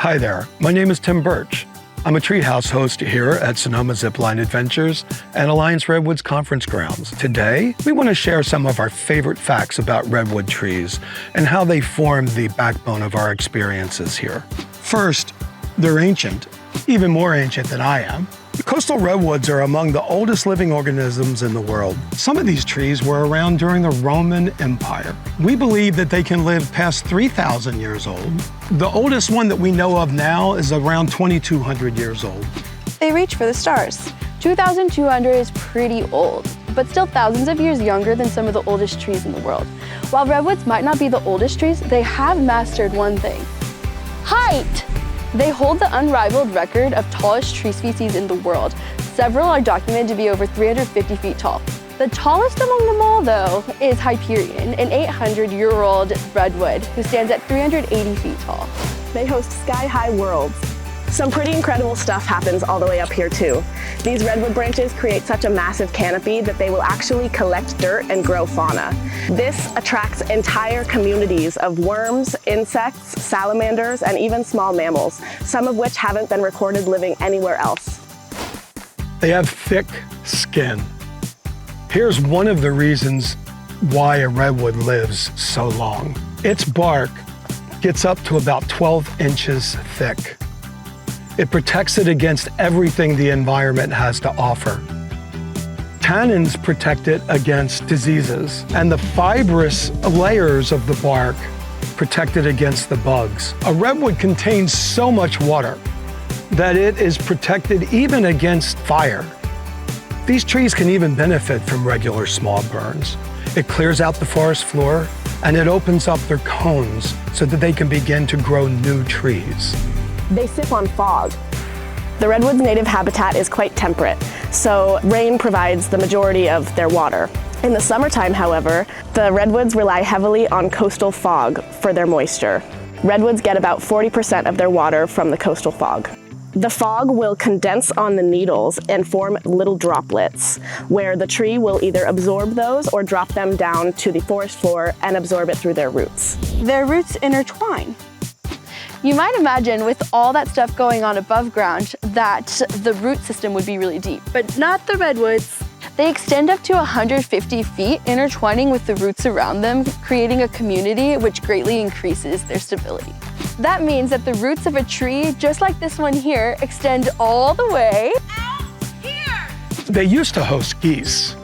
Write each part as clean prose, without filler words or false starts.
Hi there, my name is Tim Birch. I'm a treehouse host here at Sonoma Zipline Adventures and Alliance Redwoods Conference Grounds. Today, we want to share some of our favorite facts about redwood trees and how they form the backbone of our experiences here. First, they're ancient, even more ancient than I am. Coastal redwoods are among the oldest living organisms in the world. Some of these trees were around during the Roman Empire. We believe that they can live past 3,000 years old. The oldest one that we know of now is around 2,200 years old. They reach for the stars. 2,200 is pretty old, but still thousands of years younger than some of the oldest trees in the world. While redwoods might not be the oldest trees, they have mastered one thing: height! They hold the unrivaled record of tallest tree species in the world. Several are documented to be over 350 feet tall. The tallest among them all, though, is Hyperion, an 800-year-old redwood who stands at 380 feet tall. They host sky-high worlds. Some pretty incredible stuff happens all the way up here too. These redwood branches create such a massive canopy that they will actually collect dirt and grow fauna. This attracts entire communities of worms, insects, salamanders, and even small mammals, some of which haven't been recorded living anywhere else. They have thick skin. Here's one of the reasons why a redwood lives so long. Its bark gets up to about 12 inches thick. It protects it against everything the environment has to offer. Tannins protect it against diseases, and the fibrous layers of the bark protect it against the bugs. A redwood contains so much water that it is protected even against fire. These trees can even benefit from regular small burns. It clears out the forest floor, and it opens up their cones so that they can begin to grow new trees. They sip on fog. The redwood's native habitat is quite temperate, so rain provides the majority of their water. In the summertime, however, the redwoods rely heavily on coastal fog for their moisture. Redwoods get about 40% of their water from the coastal fog. The fog will condense on the needles and form little droplets, where the tree will either absorb those or drop them down to the forest floor and absorb it through their roots. Their roots intertwine. You might imagine with all that stuff going on above ground that the root system would be really deep, but not the redwoods. They extend up to 150 feet, intertwining with the roots around them, creating a community which greatly increases their stability. That means that the roots of a tree, just like this one here, extend all the way out here. They used to host geese.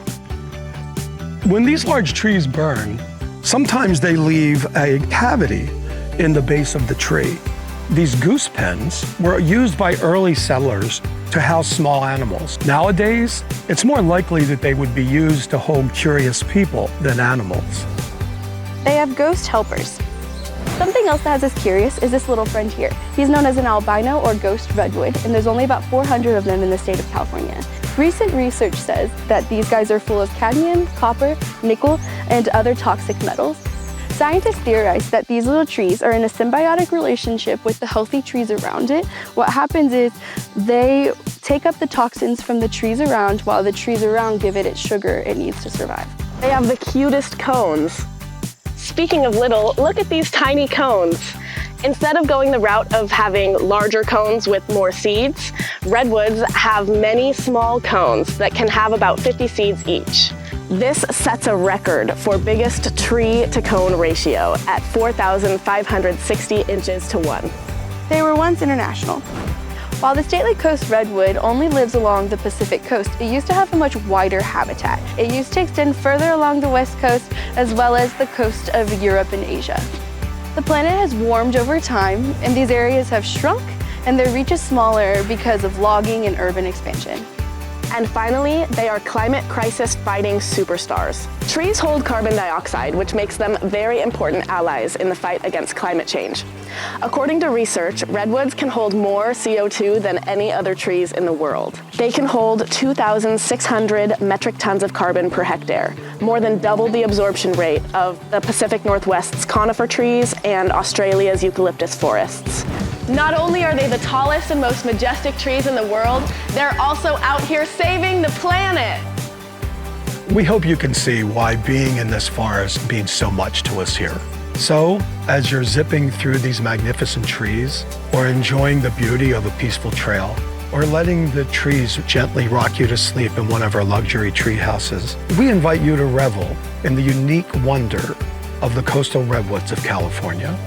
When these large trees burn, sometimes they leave a cavity in the base of the tree. These goose pens were used by early settlers to house small animals. Nowadays, it's more likely that they would be used to hold curious people than animals. They have ghost helpers. Something else that has us curious is this little friend here. He's known as an albino or ghost redwood, and there's only about 400 of them in the state of California. Recent research says that these guys are full of cadmium, copper, nickel, and other toxic metals. Scientists theorize that these little trees are in a symbiotic relationship with the healthy trees around it. What happens is they take up the toxins from the trees around while the trees around give it its sugar it needs to survive. They have the cutest cones. Speaking of little, look at these tiny cones. Instead of going the route of having larger cones with more seeds, redwoods have many small cones that can have about 50 seeds each. This sets a record for biggest tree to cone ratio at 4,560 inches to 1. They were once international. While the stately coast redwood only lives along the Pacific coast, it used to have a much wider habitat. It used to extend further along the west coast as well as the coast of Europe and Asia. The planet has warmed over time, and these areas have shrunk, and their reach is smaller because of logging and urban expansion. And finally, they are climate crisis fighting superstars. Trees hold carbon dioxide, which makes them very important allies in the fight against climate change. According to research, redwoods can hold more CO2 than any other trees in the world. They can hold 2,600 metric tons of carbon per hectare, more than double the absorption rate of the Pacific Northwest's conifer trees and Australia's eucalyptus forests. Not only are they the tallest and most majestic trees in the world, they're also out here saving the planet. We hope you can see why being in this forest means so much to us here. So, as you're zipping through these magnificent trees, or enjoying the beauty of a peaceful trail, or letting the trees gently rock you to sleep in one of our luxury tree houses, we invite you to revel in the unique wonder of the coastal redwoods of California.